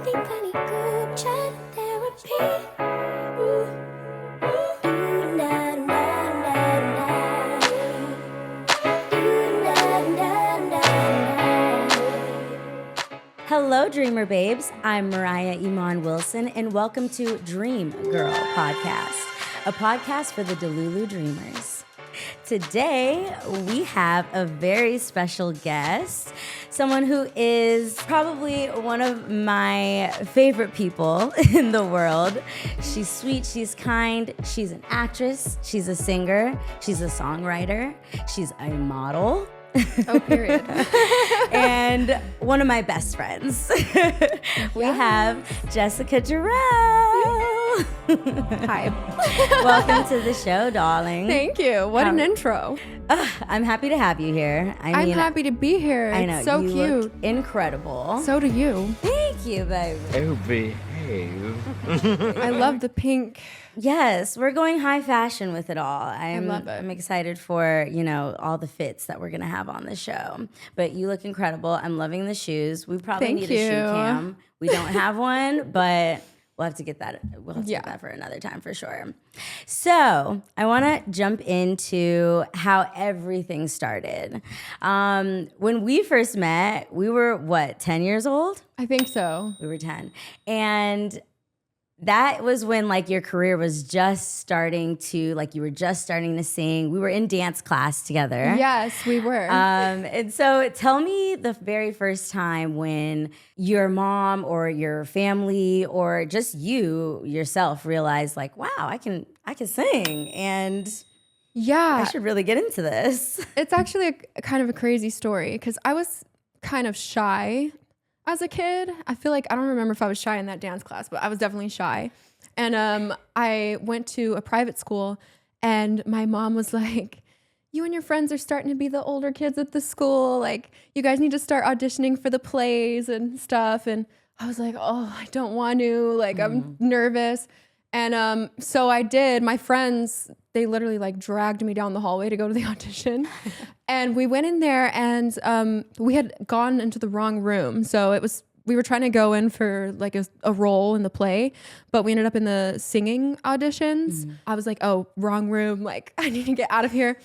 Anything funny, group chat, therapy. Hello, Dreamer Babes. I'm Mariah Iman Wilson, and welcome to Dream Girl Podcast, a podcast for the Delulu Dreamers. Today, we have a very special guest, someone who is probably one of my favorite people in the world. She's sweet, she's kind, she's an actress, she's a singer, she's a songwriter, she's a model. Oh, period. And one of my best friends. We have Jessica Jarrell. Hi. Welcome to the show, darling. Thank you. What an intro. I'm happy to have you here. I'm happy to be here. I know, it's so you cute. look incredible. So do you. Thank you, baby. Oh, behave. I love the pink. Yes, we're going high fashion with it all. I love it. I'm excited for, all the fits that we're going to have on the show. But you look incredible. I'm loving the shoes. We probably Thank need you. a shoe cam. We don't have one, but we'll have to get that. We'll have to get that for another time for sure. So I want to jump into how everything started. When we first met, we were 10 years old? I think so. We were 10. And that was when your career was just starting to, you were just starting to sing. We were in dance class together. Yes, we were. And so tell me the very first time when your mom or your family or just you yourself realized wow, I can sing and I should really get into this. It's actually a kind of a crazy story because I was kind of shy as a kid. I feel like I don't remember if I was shy in that dance class, but I was definitely shy. And I went to a private school and my mom was like, you and your friends are starting to be the older kids at the school. You guys need to start auditioning for the plays and stuff. And I was like, oh, I don't want to. I'm nervous. And so I did. My friends, they literally dragged me down the hallway to go to the audition. And we went in there and we had gone into the wrong room. So we were trying to go in for a role in the play, but we ended up in the singing auditions. I was like, oh, wrong room. I need to get out of here.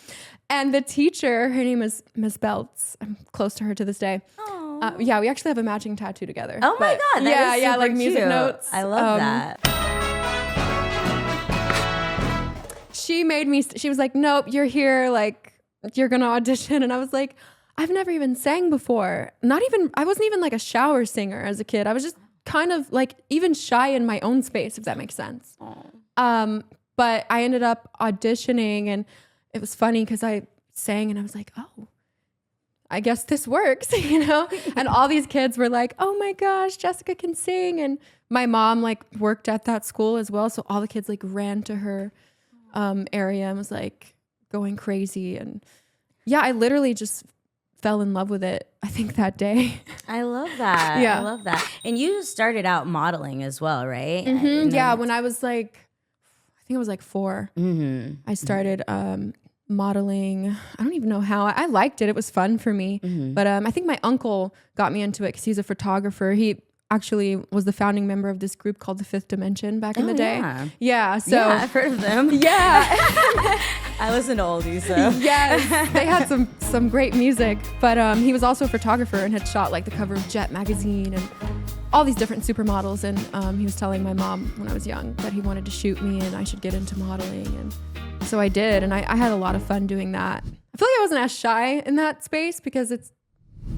And the teacher, her name is Miss Belts. I'm close to her to this day. Yeah, we actually have a matching tattoo together. Oh my God. That is super music cute. notes. I love that. She made me, she was like, nope, you're here. You're going to audition. And I was like, I've never even sang before. I wasn't even a shower singer as a kid. I was just kind of even shy in my own space, if that makes sense. But I ended up auditioning and it was funny because I sang and I was like, oh, I guess this works, And all these kids were like, oh my gosh, Jessica can sing. And my mom worked at that school as well. So all the kids ran to her area and was going crazy. And yeah, I literally just fell in love with it, I think, that day. I love that. Yeah. I love that. And you started out modeling as well, right? Mm-hmm. Yeah, when I was I think I was 4. I started modeling. I don't even know how. I liked it. It was fun for me. But I think my uncle got me into it because he's a photographer. He actually was the founding member of this group called the Fifth Dimension back in the day. Yeah. So yeah, I've heard of them. Yeah. I listen to oldies, so. Yes, they had some great music. But he was also a photographer and had shot the cover of Jet magazine and all these different supermodels. And he was telling my mom when I was young that he wanted to shoot me and I should get into modeling. And so I did. And I had a lot of fun doing that. I feel like I wasn't as shy in that space because I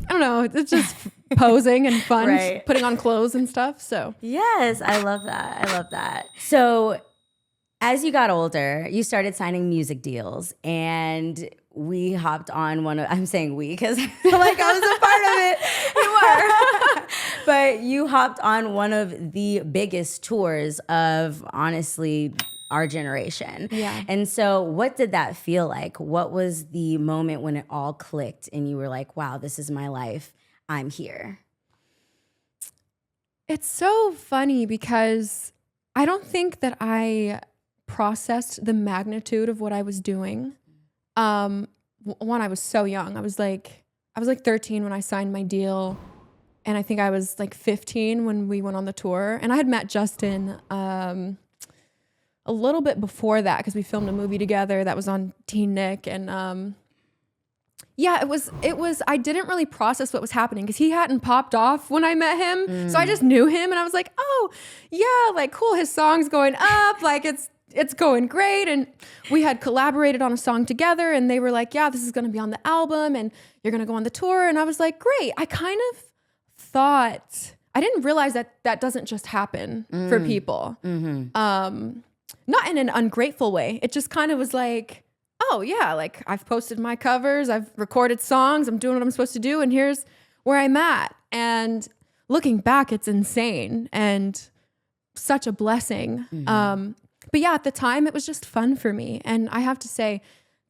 don't know, it's just posing and fun, right. Putting on clothes and stuff. So yes, I love that. So as you got older, you started signing music deals and we hopped on I'm saying we because I feel like I was a part of it. You were. But you hopped on one of the biggest tours of, honestly, our generation. Yeah. And so what did that feel like? What was the moment when it all clicked and you were like, wow, this is my life. I'm here. It's so funny because I don't think that I processed the magnitude of what I was doing. One, I was so young. I was like 13 when I signed my deal. And I think I was like 15 when we went on the tour. And I had met Justin a little bit before that because we filmed a movie together that was on Teen Nick. And yeah, it was, I didn't really process what was happening because he hadn't popped off when I met him. So I just knew him and I was like, oh yeah, like cool. His song's going up. Like it's going great. And we had collaborated on a song together and they were like, yeah, this is going to be on the album and you're going to go on the tour. And I was like, great. I kind of thought, I didn't realize that that doesn't just happen for people. Not in an ungrateful way. It just kind of was like, oh yeah, like I've posted my covers, I've recorded songs, I'm doing what I'm supposed to do, and here's where I'm at. And looking back, it's insane and such a blessing. But yeah, at the time, it was just fun for me. And I have to say,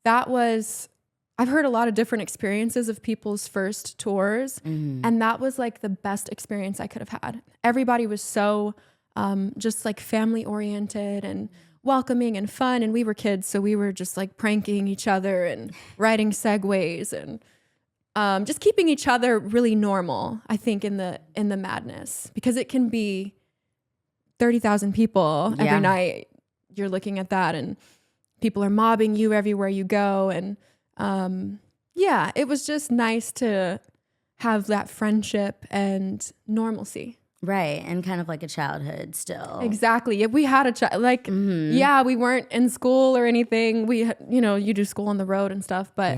I've heard a lot of different experiences of people's first tours, and that was like the best experience I could have had. Everybody was so just like family oriented and welcoming and fun, and we were kids, so we were just like pranking each other and riding segways and just keeping each other really normal. I think in the madness, because it can be 30,000 people every night. You're looking at that, and people are mobbing you everywhere you go, and yeah, it was just nice to have that friendship and normalcy. Right. And kind of like a childhood still. Exactly. If we had a child, like, yeah, we weren't in school or anything. We, you do school on the road and stuff, but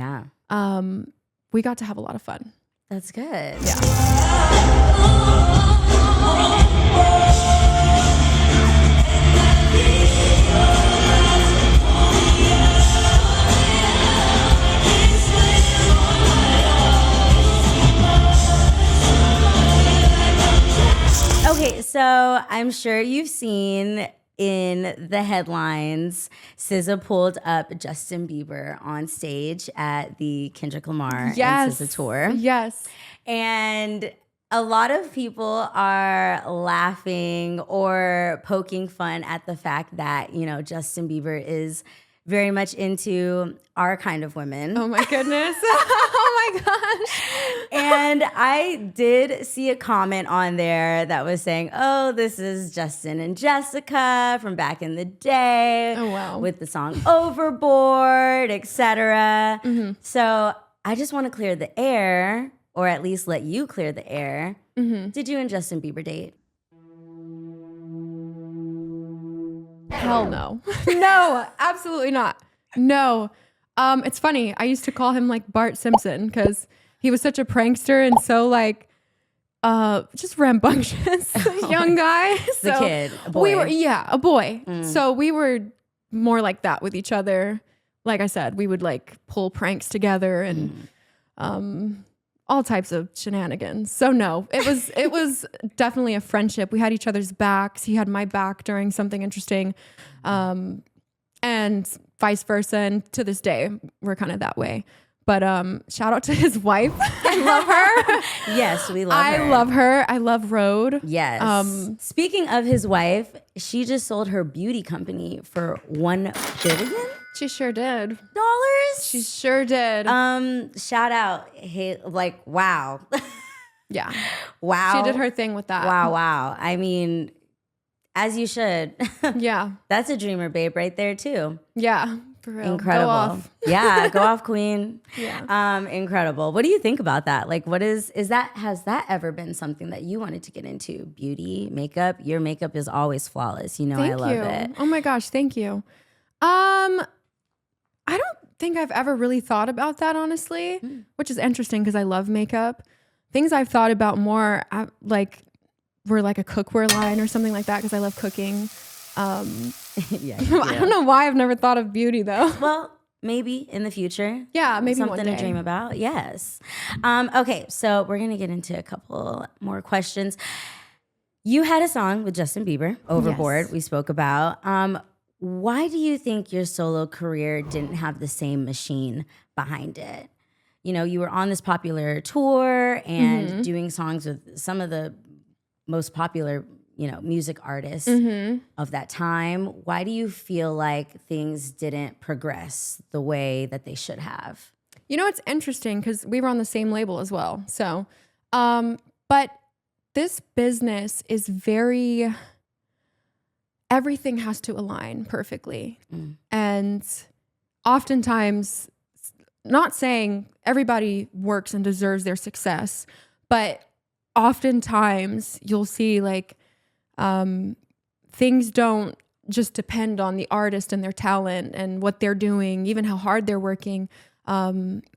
we got to have a lot of fun. That's good. Yeah. Okay, so I'm sure you've seen in the headlines, SZA pulled up Justin Bieber on stage at the Kendrick Lamar and SZA tour. Yes. And a lot of people are laughing or poking fun at the fact that, Justin Bieber is very much into our kind of women. Oh my goodness. Oh my gosh. And I did see a comment on there that was saying, oh, this is Justin and Jessica from back in the day. Oh, wow. With the song Overboard, etc. So I just want to clear the air, or at least let you clear the air. Did you and Justin Bieber date? Hell no. No, absolutely not. No. It's funny. I used to call him like Bart Simpson because he was such a prankster and so like just rambunctious young guy. The kid, a boy. A boy. So we were more like that with each other. Like I said, we would like pull pranks together and all types of shenanigans. So no, it was definitely a friendship. We had each other's backs. He had my back during something interesting, and vice versa. And to this day, we're kind of that way. But shout out to his wife. I love her. Yes, we love her. I love her. I love Rode. Yes. Speaking of his wife, she just sold her beauty company for $1 billion. She sure did. She sure did. Shout out. Hey, like, wow. Yeah. Wow. She did her thing with that. Wow. I mean, as you should. Yeah. That's a dreamer babe right there too. Yeah. For real. Incredible. Go off. Yeah, go off, queen. Yeah. Incredible. What do you think about that? Like, has that ever been something that you wanted to get into? Beauty, makeup? Your makeup is always flawless. I love it. Oh my gosh, thank you. I don't think I've ever really thought about that, honestly, which is interesting because I love makeup. Things I've thought about more, were like a cookware line or something like that because I love cooking. Yeah. I don't know why I've never thought of beauty though. Well, maybe in the future. Yeah, maybe something one day. to dream about. Yes. Okay, so we're gonna get into a couple more questions. You had a song with Justin Bieber, Overboard. Yes. We spoke about. Why do you think your solo career didn't have the same machine behind it? You were on this popular tour and doing songs with some of the most popular, music artists of that time. Why do you feel like things didn't progress the way that they should have? It's interesting because we were on the same label as well. So, but this business is everything has to align perfectly. And oftentimes, not saying everybody works and deserves their success, but oftentimes you'll see like things don't just depend on the artist and their talent and what they're doing, even how hard they're working.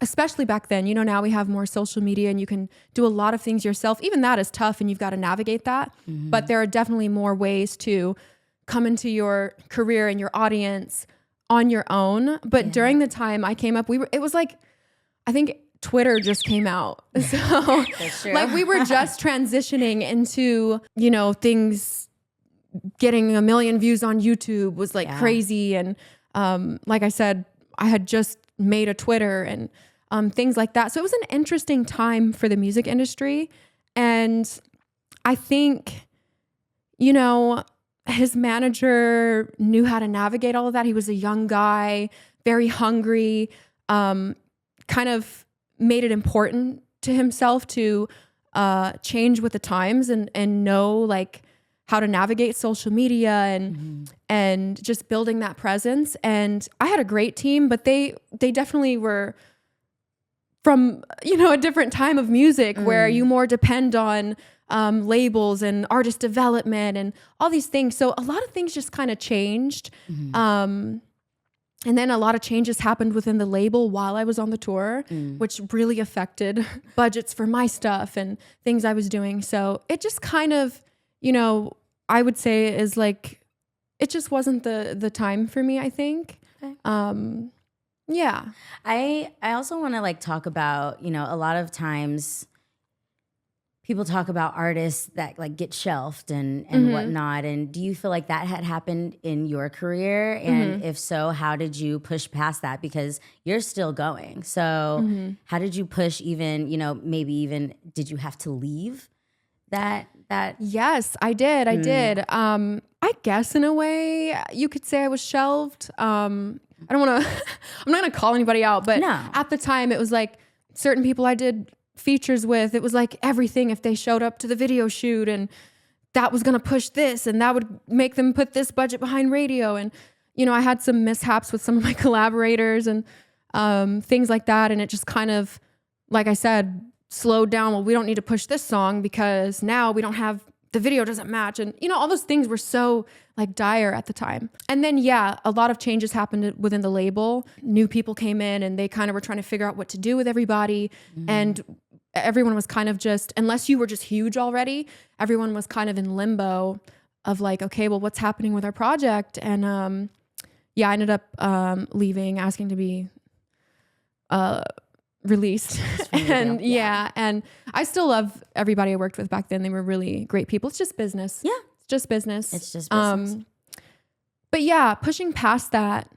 Especially back then, now we have more social media and you can do a lot of things yourself. Even that is tough and you've got to navigate that. But there are definitely more ways to come into your career and your audience on your own. But during the time I came up, it was like, I think Twitter just came out. So like we were just transitioning into, things getting 1 million views on YouTube was like crazy. And like I said, I had just made a Twitter and things like that. So it was an interesting time for the music industry. And I think, his manager knew how to navigate all of that. He was a young guy, very hungry, kind of made it important to himself to change with the times and know like how to navigate social media and just building that presence. And I had a great team, but they definitely were from, a different time of music where you more depend on labels and artist development and all these things. So a lot of things just kind of changed. And then a lot of changes happened within the label while I was on the tour, which really affected budgets for my stuff and things I was doing. So it just kind of, I would say is like, it just wasn't the time for me, I think. Okay. Yeah. I also want to like talk about, a lot of times people talk about artists that like get shelved and whatnot. And do you feel like that had happened in your career? And if so, how did you push past that? Because you're still going. So how did you push even, maybe even did you have to leave that? Yes, I did. I did. I guess in a way you could say I was shelved. I don't want to, I'm not going to call anybody out, but at the time it was like certain people I did features with, it was like everything if they showed up to the video shoot and that was going to push this and that would make them put this budget behind radio. And, I had some mishaps with some of my collaborators and things like that. And it just kind of, like I said, slowed down. Well, we don't need to push this song because now we don't have, the video doesn't match. And, all those things were so like dire at the time. And then, a lot of changes happened within the label. New people came in and they kind of were trying to figure out what to do with everybody. And everyone was kind of just, unless you were just huge already, everyone was kind of in limbo of like, okay, well, what's happening with our project? And I ended up leaving, asking to be released. And and I still love everybody I worked with back then. They were really great people. It's just business. Yeah. It's just business. But pushing past that,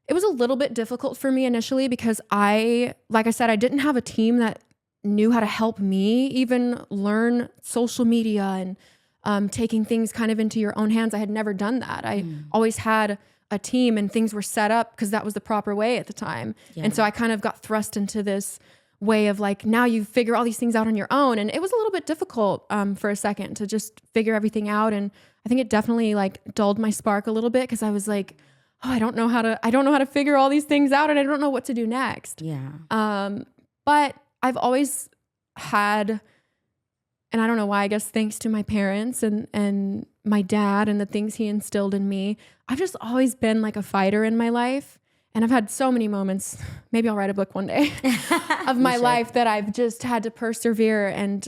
it was a little bit difficult for me initially because like I said, I didn't have a team that knew how to help me even learn social media and taking things kind of into your own hands. I had never done that. I always had a team and things were set up because that was the proper way at the time. Yeah. And so I kind of got thrust into this way of like, now you figure all these things out on your own. And it was a little bit difficult for a second to just figure everything out. And I think it definitely like dulled my spark a little bit because I was like, oh, I don't know how to figure all these things out and I don't know what to do next. Yeah. But I've always had, and I don't know why, I guess thanks to my parents and my dad and the things he instilled in me, I've just always been like a fighter in my life. And I've had so many moments, maybe I'll write a book one day, of my life that I've just had to persevere and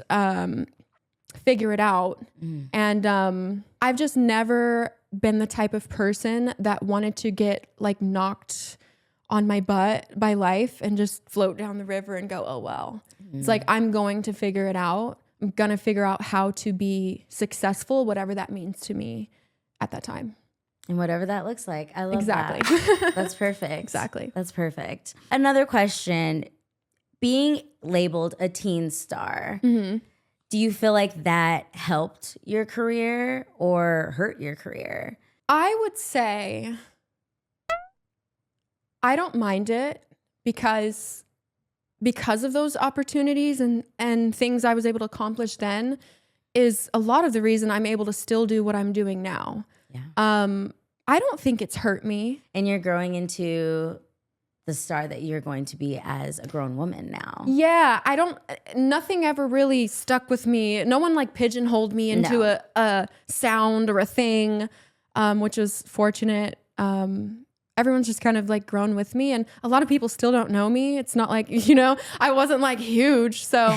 figure it out. And I've just never been the type of person that wanted to get like knocked on my butt by life and just float down the river and go, oh, well. It's like, I'm going to figure it out. I'm going to figure out how to be successful, whatever that means to me at that time. And whatever that looks like. I love that. That's perfect. Exactly. That's perfect. Another question, being labeled a teen star, do you feel like that helped your career or hurt your career? I would say I don't mind it because of those opportunities and things I was able to accomplish then. is a lot of the reason I'm able to still do what I'm doing now. Yeah. I don't think it's hurt me. And you're growing into the star that you're going to be as a grown woman now. Yeah, nothing ever really stuck with me. No one like pigeonholed me into a sound or a thing, which was fortunate. Everyone's just kind of like grown with me, and a lot of people still don't know me. It's not like, I wasn't like huge. So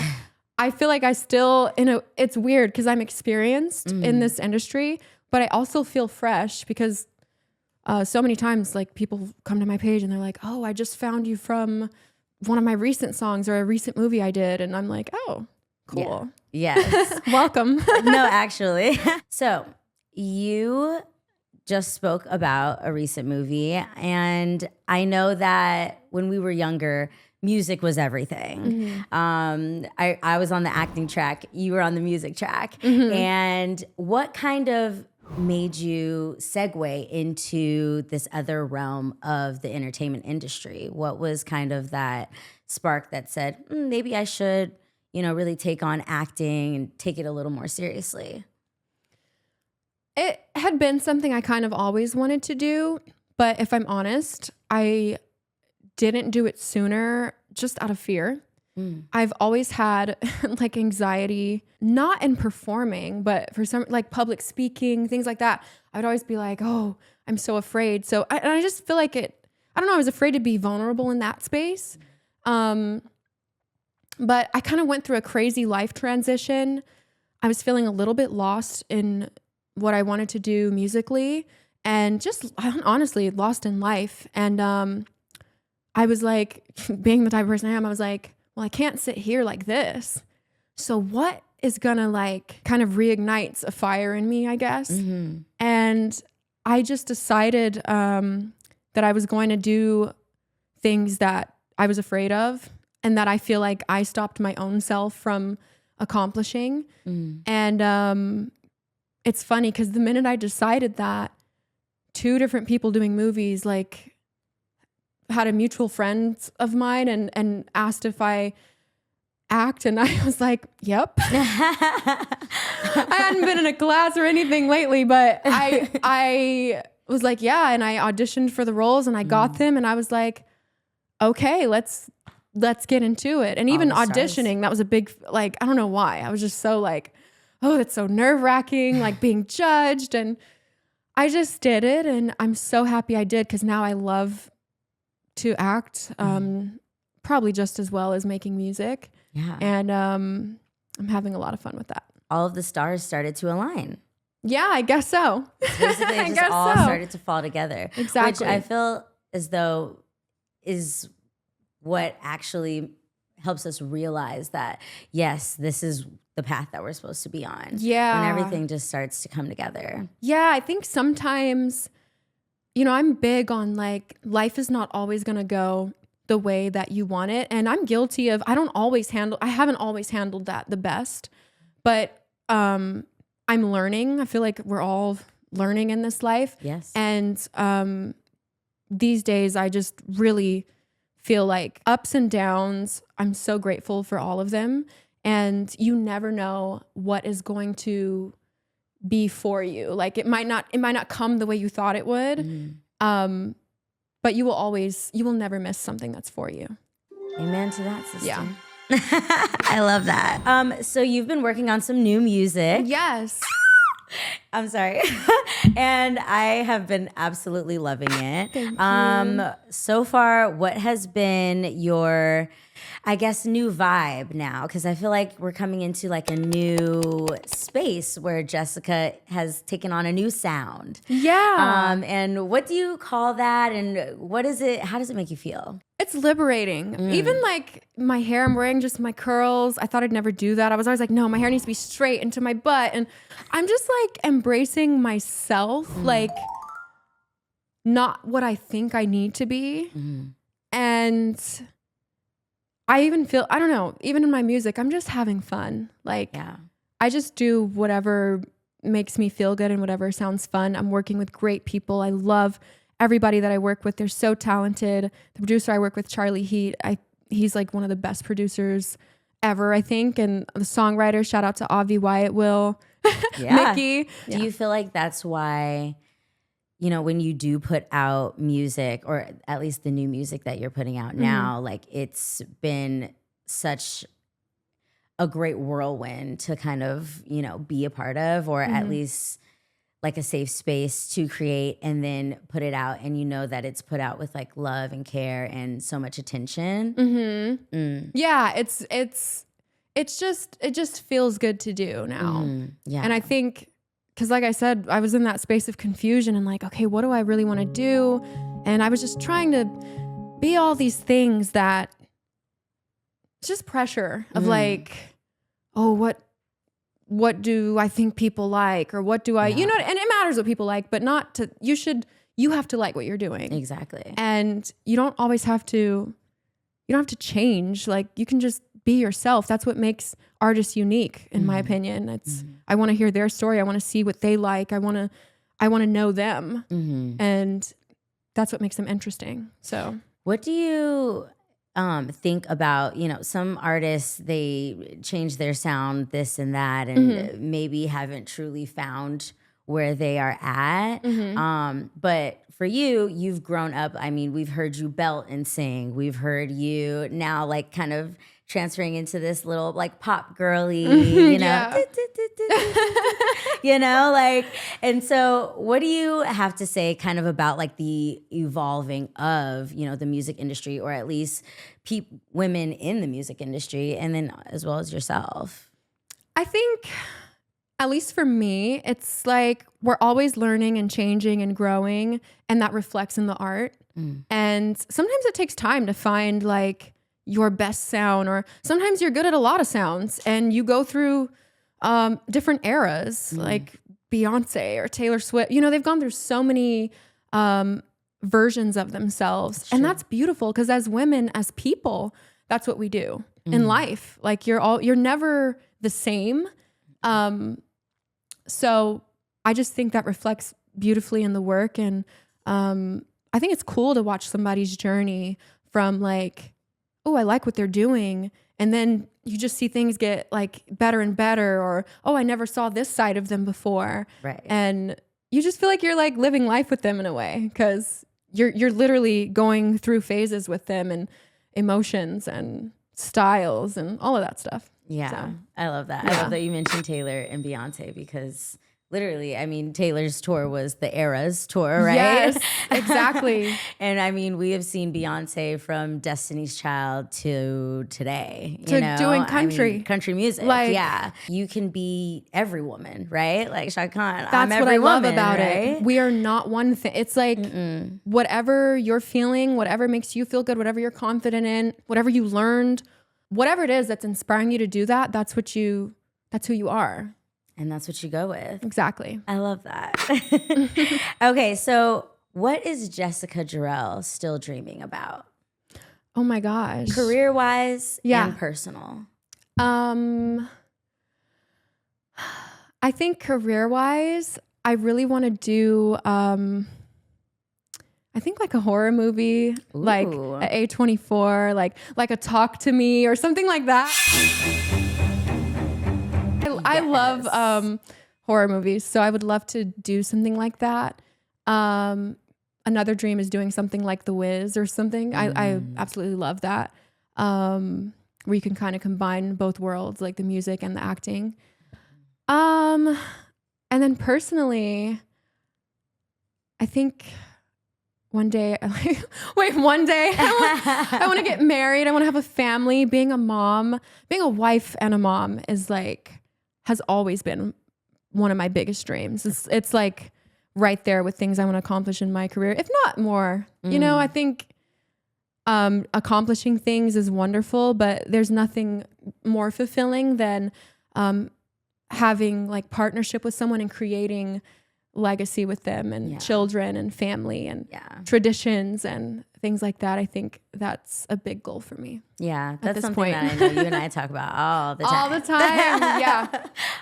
I feel like I still, it's weird because I'm experienced in this industry, but I also feel fresh because so many times like people come to my page and they're like, oh, I just found you from one of my recent songs or a recent movie I did. And I'm like, oh, cool. Yeah. Yes. Welcome. No, actually. So you just spoke about a recent movie, and I know that when we were younger, music was everything. I was on the acting track. You were on the music track. And what kind of made you segue into this other realm of the entertainment industry? What was kind of that spark that said, maybe I should, really take on acting and take it a little more seriously? It had been something I kind of always wanted to do, but if I'm honest, I didn't do it sooner just out of fear. I've always had like anxiety, not in performing, but for some like public speaking, things like that. I'd always be like, oh, I'm so afraid. So I just feel like I don't know, I was afraid to be vulnerable in that space. But I kind of went through a crazy life transition. I was feeling a little bit lost in what I wanted to do musically, and just honestly lost in life. And I was like, being the type of person I am, I was like, well, I can't sit here like this. So what is gonna like kind of reignites a fire in me, I guess. And I just decided that I was going to do things that I was afraid of and that I feel like I stopped my own self from accomplishing. And it's funny because the minute I decided that, 2 different people doing movies like had a mutual friend of mine and asked if I act, and I was like, yep. I hadn't been in a class or anything lately, but I was like, yeah, and I auditioned for the roles and I got them, and I was like, okay, let's get into it. And even auditioning, that was a big, like, I don't know why. I was just so like, oh, it's so nerve-wracking, like being judged, and I just did it, and I'm so happy I did because now I love to act, probably just as well as making music. Yeah. And I'm having a lot of fun with that. All of the stars started to align. Yeah, I guess so. Basically, it just all started to fall together. Exactly. Which I feel as though is what actually helps us realize that, yes, this is the path that we're supposed to be on. Yeah. When everything just starts to come together. Yeah, I think sometimes, I'm big on like, life is not always going to go the way that you want it. And I'm guilty of, I haven't always handled that the best, but I'm learning. I feel like we're all learning in this life. Yes. And these days I just really feel like ups and downs, I'm so grateful for all of them. And you never know what is going to be for you. Like it might not come the way you thought it would. But you will never miss something that's for you. Amen to that, sister. Yeah. I love that. So you've been working on some new music. Yes. I'm sorry. And I have been absolutely loving it. Thank you. So far, what has been your, I guess, new vibe now? Because I feel like we're coming into like a new space where Jessica has taken on a new sound. Yeah. And what do you call that? And what is it? How does it make you feel? It's liberating. Even like my hair, I'm wearing just my curls. I thought I'd never do that. I was always like, no, my hair needs to be straight into my butt. And I'm just like embracing myself, like not what I think I need to be. And I even feel, I don't know, even in my music, I'm just having fun. Like I just do whatever makes me feel good and whatever sounds fun. I'm working with great people. I love everybody that I work with. They're so talented. The producer I work with, Charlie Heat, he's like one of the best producers ever, I think. And the songwriter, shout out to Avi, Wyatt, Will, Mickey. Do you feel like that's why, you know, when you do put out music, or at least the new music that you're putting out now, like it's been such a great whirlwind to kind of, you know, be a part of, or at least like a safe space to create and then put it out, and you know that it's put out with like love and care and so much attention. Yeah, it just feels good to do now. Yeah. And I think, because like I said, I was in that space of confusion and like, okay, what do I really want to do? And I was just trying to be all these things that, it's just pressure of like, oh, what do I think people like? Or what do I, you know, and it matters what people like, but not to, you have to like what you're doing. Exactly. And you don't always have to, you don't have to change. Like you can just be yourself. That's what makes artists unique, in my opinion. It's, I want to hear their story. I want to see what they like. I want to know them. And that's what makes them interesting. So what do you think about, you know, some artists, they change their sound, this and that, and maybe haven't truly found where they are at. But for you, you've grown up. I mean, we've heard you belt and sing. We've heard you now like kind of transferring into this little like pop girly, you know, you know, like, and so what do you have to say kind of about like the evolving of, you know, the music industry, or at least women in the music industry, and then as well as yourself? I think, at least for me, it's like we're always learning and changing and growing, and that reflects in the art. And sometimes it takes time to find like your best sound, or sometimes you're good at a lot of sounds and you go through different eras, like Beyonce or Taylor Swift. You know, they've gone through so many versions of themselves. And that's beautiful, because as women, as people, that's what we do in life. Like you're never the same. So I just think that reflects beautifully in the work. And I think it's cool to watch somebody's journey from like, oh, I like what they're doing, and then you just see things get like better and better, or, oh, I never saw this side of them before. Right. And you just feel like you're like living life with them in a way, because you're literally going through phases with them, and emotions and styles and all of that stuff. Yeah. So, I love that. I love that you mentioned Taylor and Beyonce, because literally, I mean, Taylor's tour was the Eras tour, right? Yes, exactly. And I mean, we have seen Beyonce from Destiny's Child to today, you To know? doing I mean, country. country music. Like- yeah. You can be every woman, right? Like Shaka Khan. That's I'm what every I love woman, about right? it. We are not one thing. It's like whatever you're feeling, whatever makes you feel good, whatever you're confident in, whatever you learned, whatever it is that's inspiring you to do that, that's who you are. And that's what you go with. Exactly. I love that. Okay, so what is Jessica Jarrell still dreaming about? Oh my gosh. Career-wise Yeah. and personal. I think career-wise, I really want to do I think like a horror movie, like Ooh. a A24, like a Talk to Me or something like that. I love horror movies, so I would love to do something like that. Another dream is doing something like The Wiz or something. I absolutely love that, where you can kind of combine both worlds, like the music and the acting. And then personally, I think one day, I want to get married. I want to have a family. Being a mom, being a wife and a mom is like, has always been one of my biggest dreams. It's like right there with things I want to accomplish in my career, if not more. You know, I think accomplishing things is wonderful, but there's nothing more fulfilling than having like partnership with someone and creating legacy with them and children and family and traditions and things like that. I think that's a big goal for me. Yeah, that's this something point. that I know you and I talk about all the time. All the time. Yeah.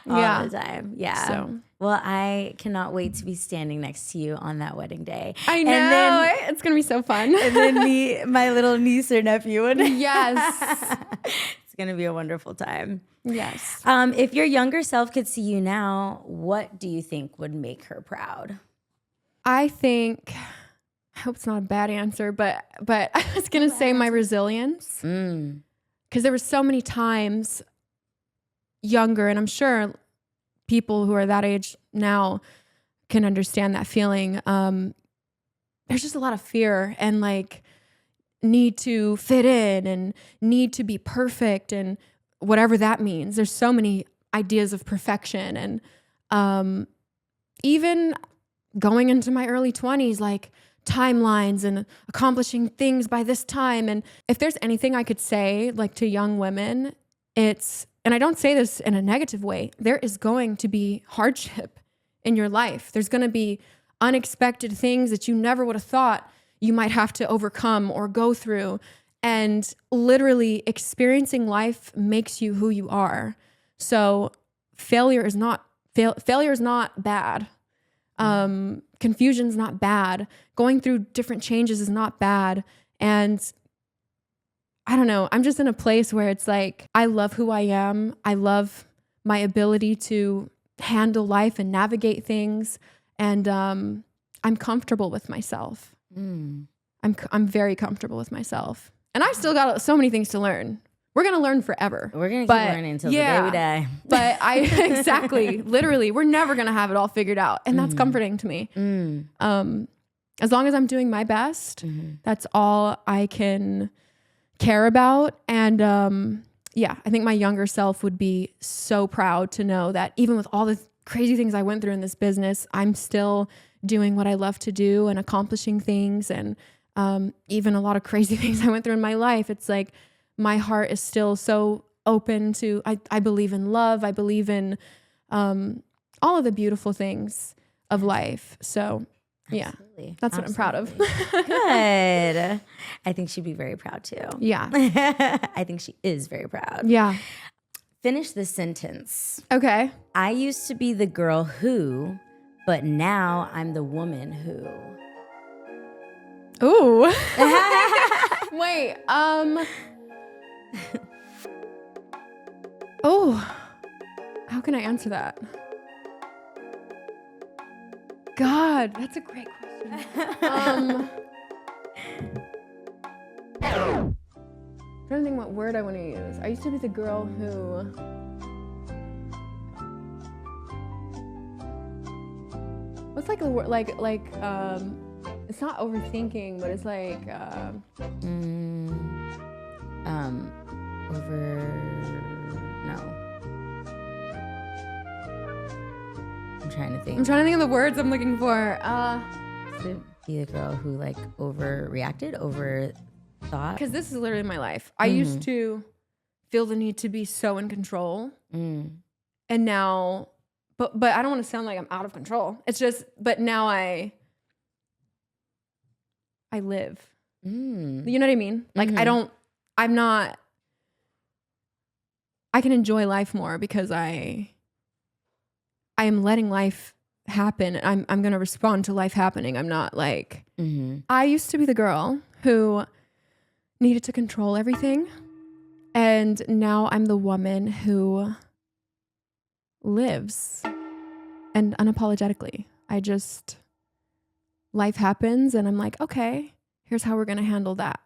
All the time. Yeah. So. Well, I cannot wait to be standing next to you on that wedding day. I know. And then, it's going to be so fun. and then my little niece or nephew. Yes. It's going to be a wonderful time. Yes. If your younger self could see you now, what do you think would make her proud? I think, I hope it's not a bad answer, but I was going to say my resilience. Because there were so many times younger, and I'm sure people who are that age now can understand that feeling. There's just a lot of fear and like need to fit in and need to be perfect and whatever that means. There's so many ideas of perfection. And even going into my early 20s, like timelines and accomplishing things by this time. And if there's anything I could say like to young women, it's, and I don't say this in a negative way, there is going to be hardship in your life. There's going to be unexpected things that you never would have thought you might have to overcome or go through. And literally experiencing life makes you who you are. So failure is not bad. Confusion's not bad. Going through different changes is not bad. And I don't know, I'm just in a place where it's like, I love who I am. I love my ability to handle life and navigate things. And I'm comfortable with myself. I'm very comfortable with myself. And I've still got so many things to learn. We're going to learn forever. We're going to keep learning until the day we die. But exactly, literally, we're never going to have it all figured out. And that's comforting to me. As long as I'm doing my best, that's all I can care about. And I think my younger self would be so proud to know that even with all the crazy things I went through in this business, I'm still doing what I love to do and accomplishing things. And even a lot of crazy things I went through in my life, it's like my heart is still so open to, I believe in love. I believe in all of the beautiful things of life. So yeah, that's what I'm proud of. Good. I think she'd be very proud too. Yeah. I think she is very proud. Yeah. Finish this sentence. Okay. I used to be the girl who, but now I'm the woman who. Ooh. Wait. Oh. How can I answer that? God, that's a great question. I'm trying to think what word I want to use. I used to be the girl who... What's like the word, it's not overthinking, but it's like, no. I'm trying to think. I'm trying to think of the words I'm looking for. To be the girl who like overreacted, overthought. Because this is literally my life. I used to feel the need to be so in control. And now, but I don't want to sound like I'm out of control. It's just, but now I live. You know what I mean? Like I can enjoy life more because I am letting life happen. I'm going to respond to life happening. I'm not like, I used to be the girl who needed to control everything. And now I'm the woman who lives and unapologetically. Life happens and I'm like, okay, here's how we're going to handle that.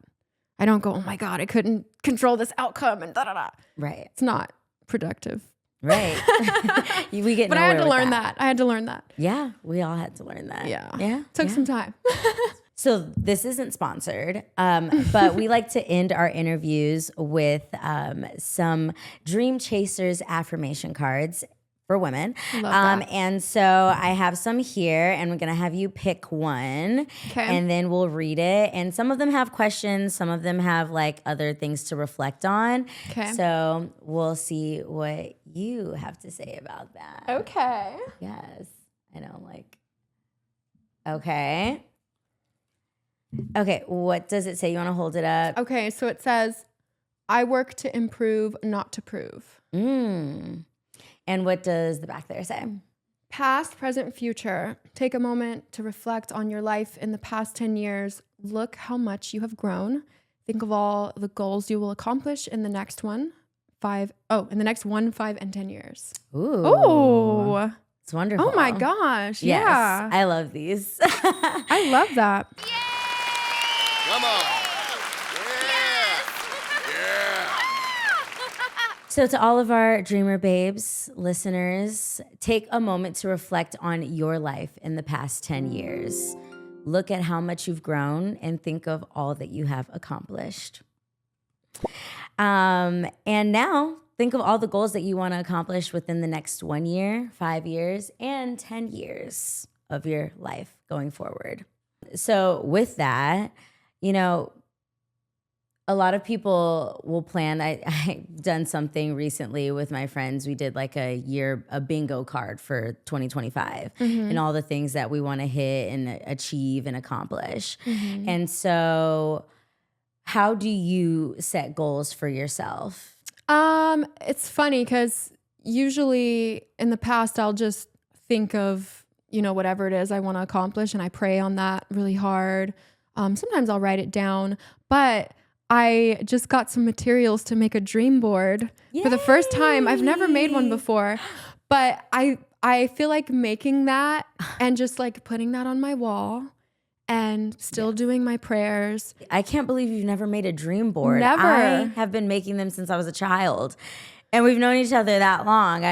I don't go, oh my God, I couldn't control this outcome and da-da-da. Right. It's not productive. Right. We get But I had to learn that. I had to learn that. Yeah, we all had to learn that. Yeah. Took some time. So this isn't sponsored, but we like to end our interviews with some Dream Chasers affirmation cards for women. Love that. And so I have some here and we're going to have you pick one and then we'll read it. And some of them have questions. Some of them have like other things to reflect on. Okay. So we'll see what you have to say about that. Okay. Yes. I know, like, okay. Okay, what does it say? You want to hold it up? Okay, so it says, I work to improve, not to prove. And what does the back there say? Past, present, future. Take a moment to reflect on your life in the past 10 years. Look how much you have grown. Think of all the goals you will accomplish in the next one. in the next 1, 5, and 10 years. Ooh. Oh, It's wonderful. oh my gosh. Yes, Yeah. I love these. I love that. Come on. Yeah. So to all of our Dreamer Babes listeners, take a moment to reflect on your life in the past 10 years. Look at how much you've grown and think of all that you have accomplished. And now think of all the goals that you want to accomplish within the next 1 year, 5 years, and 10 years of your life going forward. So with that, you know, a lot of people will plan. I've done something recently with my friends. We did like a bingo card for 2025 and all the things that we want to hit and achieve and accomplish. And so how do you set goals for yourself? It's funny because usually in the past, I'll just think of, whatever it is I want to accomplish and I pray on that really hard. Sometimes I'll write it down, but I just got some materials to make a dream board for the first time. I've never made one before, but I feel like making that and just like putting that on my wall and still doing my prayers. I can't believe you've never made a dream board. Never. I have been making them since I was a child, and we've known each other that long.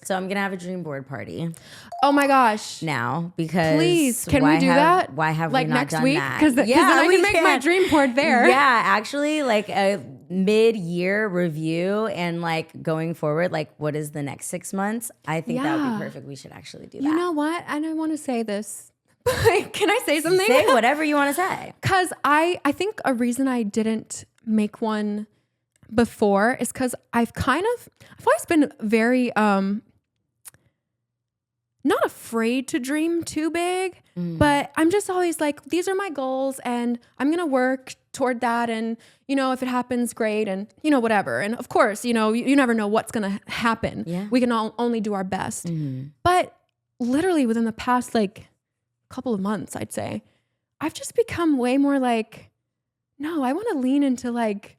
So I'm going to have a dream board party Oh my gosh. now because Please, can we do that? Why have like we not next done week? that? Because then I can make my dream board there. Yeah, actually, like a mid-year review and like going forward, like what is the next 6 months? I think that would Yeah. be perfect. We should actually do that. You know what? And I want to say this. Can I say something? Say whatever you want to say. Because I think a reason I didn't make one before is because I've always been very not afraid to dream too big, but I'm just always like, these are my goals and I'm going to work toward that. And, if it happens, great. And, whatever. And of course, you never know what's going to happen. Yeah. We can only do our best. But literally within the past, like, couple of months, I'd say, I've just become way more like, no, I want to lean into like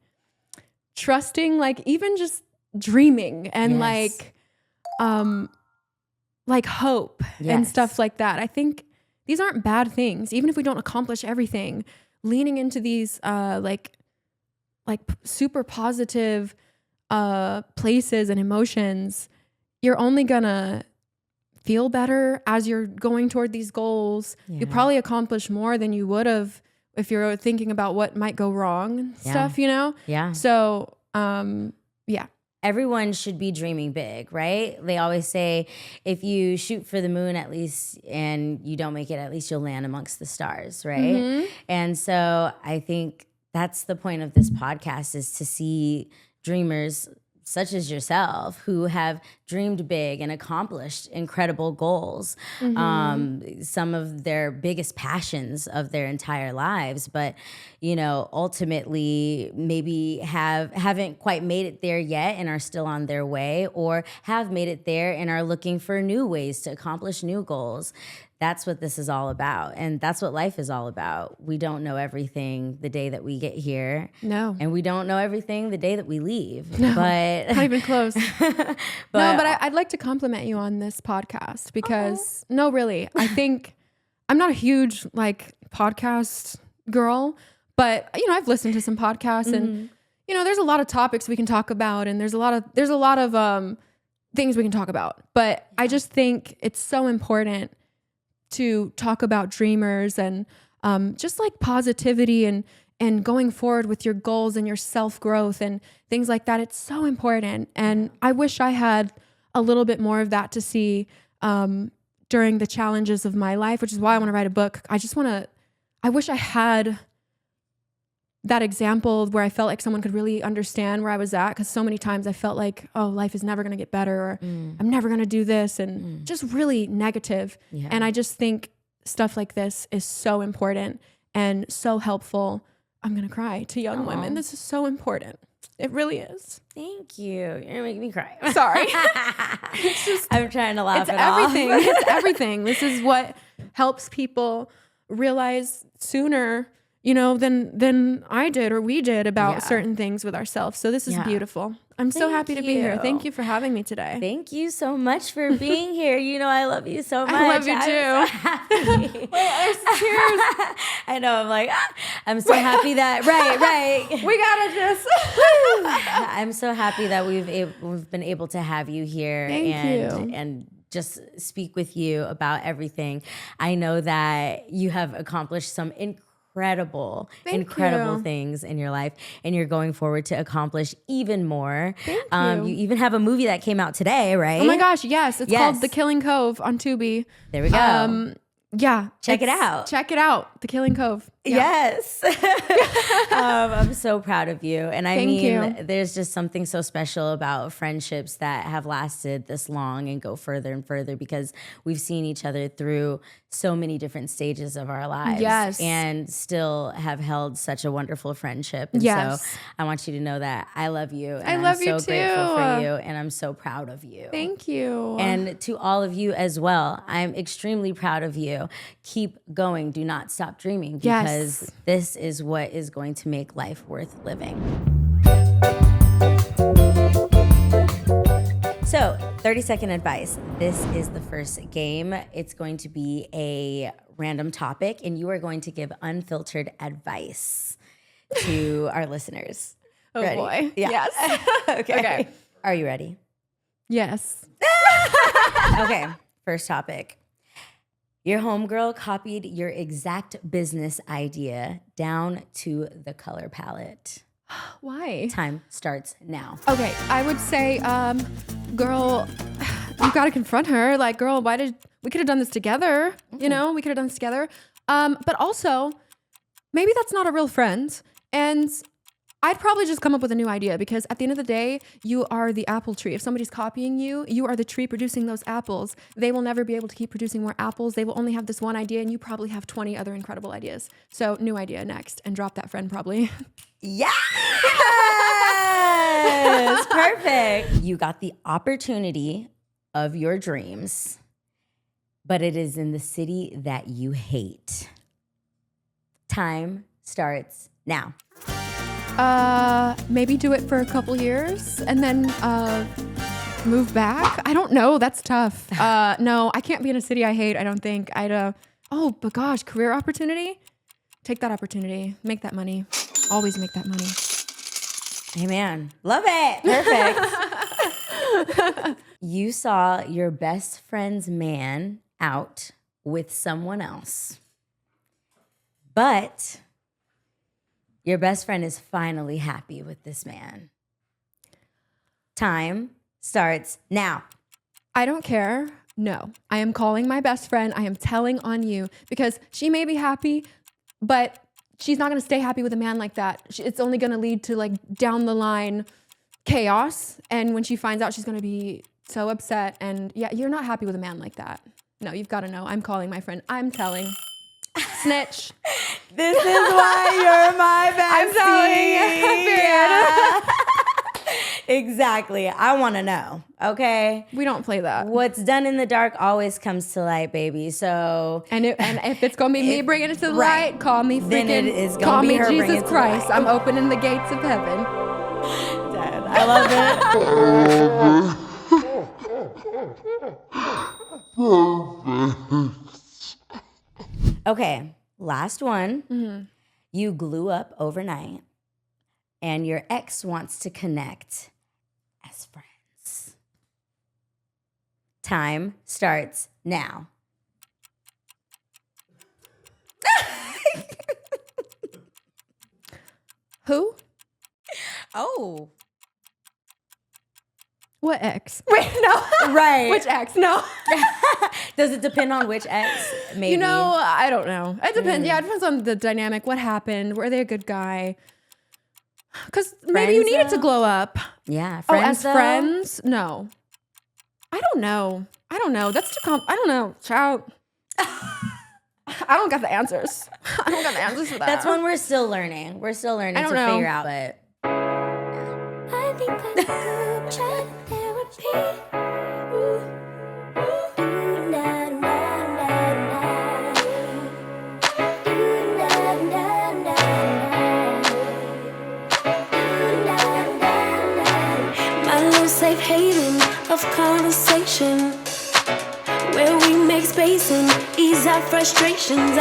trusting, like even just dreaming and Yes. like hope and Yes. stuff like that. I think these aren't bad things. Even if we don't accomplish everything, leaning into these like super positive places and emotions, you're only gonna feel better as you're going toward these goals. You probably accomplish more than you would have if you're thinking about what might go wrong and stuff, Yeah. So, yeah. Everyone should be dreaming big, right? They always say if you shoot for the moon at least and you don't make it, at least you'll land amongst the stars, right? And so I think that's the point of this podcast, is to see dreamers such as yourself who have dreamed big and accomplished incredible goals, some of their biggest passions of their entire lives, but ultimately maybe haven't quite made it there yet and are still on their way, or have made it there and are looking for new ways to accomplish new goals. That's what this is all about. And that's what life is all about. We don't know everything the day that we get here. No. And we don't know everything the day that we leave. No, but not even close. But I'd like to compliment you on this podcast because no, really, I think I'm not a huge like podcast girl, but I've listened to some podcasts and there's a lot of topics we can talk about and there's a lot of things we can talk about. But I just think it's so important to talk about dreamers and just like positivity and going forward with your goals and your self-growth and things like that. It's so important. And I wish I had a little bit more of that to see during the challenges of my life, which is why I want to write a book. I wish I had that example where I felt like someone could really understand where I was at. Because so many times I felt like, oh, life is never going to get better, or I'm never going to do this, and just really negative. Yeah. And I just think stuff like this is so important and so helpful. I'm going to cry to young women. This is so important. It really is. Thank you. You're gonna make me cry. Sorry. I'm trying to laugh It's it everything. off. It's everything. This is what helps people realize sooner than I did or we did about Yeah. certain things with ourselves. So this is Yeah. beautiful. I'm so Thank happy to be here. you. Thank you for having me today. Thank you so much for being here. I love you so much. I love you I'm too. so happy. Cheers. I know. I'm like, I'm so happy that right. We gotta just. I'm so happy that we've been able to have you here Thank you. and just speak with you about everything. I know that you have accomplished some incredible Thank you. things in your life, and you're going forward to accomplish even more. Thank You even have a movie that came out today, right? Oh my gosh, yes. It's Yes. called The Killing Cove on Tubi. There we go. Yeah. Check it out. Check it out. The Killing Cove. Yeah. Yes. I'm so proud of you. And I Thank mean, you. there's just something so special about friendships that have lasted this long and go further and further because we've seen each other through so many different stages of our lives. Yes. And still have held such a wonderful friendship. And Yes. so I want you to know that I love you. And I I'm love you so grateful for too. you. And I'm so proud of you. Thank you. And to all of you as well, I'm extremely proud of you. Keep going. Do not stop dreaming because Yes. this is what is going to make life worth living. So, 30-second advice. This is the first game. It's going to be a random topic, and you are going to give unfiltered advice to our listeners. Oh Ready? boy. Yeah. Yes. Okay. Are you ready? Yes. Okay, first topic. Your homegirl copied your exact business idea down to the color palette. Why? Time starts now. Okay, I would say, girl, you gotta confront her. Like, girl, we could have done this together? We could have done this together. But also, maybe that's not a real friend. And I'd probably just come up with a new idea because at the end of the day, you are the apple tree. If somebody's copying you, you are the tree producing those apples. They will never be able to keep producing more apples. They will only have this one idea and you probably have 20 other incredible ideas. So new idea next and drop that friend probably. Yes! Perfect. You got the opportunity of your dreams, but it is in the city that you hate. Time starts now. Maybe do it for a couple years and then move back. I don't know. That's tough. No, I can't be in a city I hate. I don't think. But gosh, career opportunity. Take that opportunity. Make that money. Always make that money. Amen. Love it. Perfect. You saw your best friend's man out with someone else, but your best friend is finally happy with this man. Time starts now. I don't care. No, I am calling my best friend. I am telling on you because she may be happy, but she's not going to stay happy with a man like that. It's only going to lead to like down the line chaos. And when she finds out, she's going to be so upset. And yeah, you're not happy with a man like that. No, you've got to know. I'm calling my friend. I'm telling. Snitch. This is why you're my bestie. I'm telling you. Yeah. Exactly. I want to know. Okay. We don't play that. What's done in the dark always comes to light, baby. So, And if it's gonna be me bringing it to the right. light, call me Then freaking. it is gonna call be me her bringing it Jesus to the Christ. light. I'm opening the gates of heaven. Dad, I love it. Okay, last one. Mm-hmm. You glue up overnight, and your ex wants to connect as friends. Time starts now. Who? Oh. What ex? Wait, no. Right. Which ex? No. Does it depend on which ex? Maybe. You know, I don't know. It depends. Yeah, it depends on the dynamic. What happened? Were they a good guy? Because maybe you Friends, needed to though? glow up. Yeah. Oh, Friends, as though? friends? No. I don't know. That's too I don't know. Child. I don't got the answers. I don't got the answers for that. That's one we're still learning. We're still learning I to don't know. figure out. But I think I could try therapy. make space and ease our frustrations.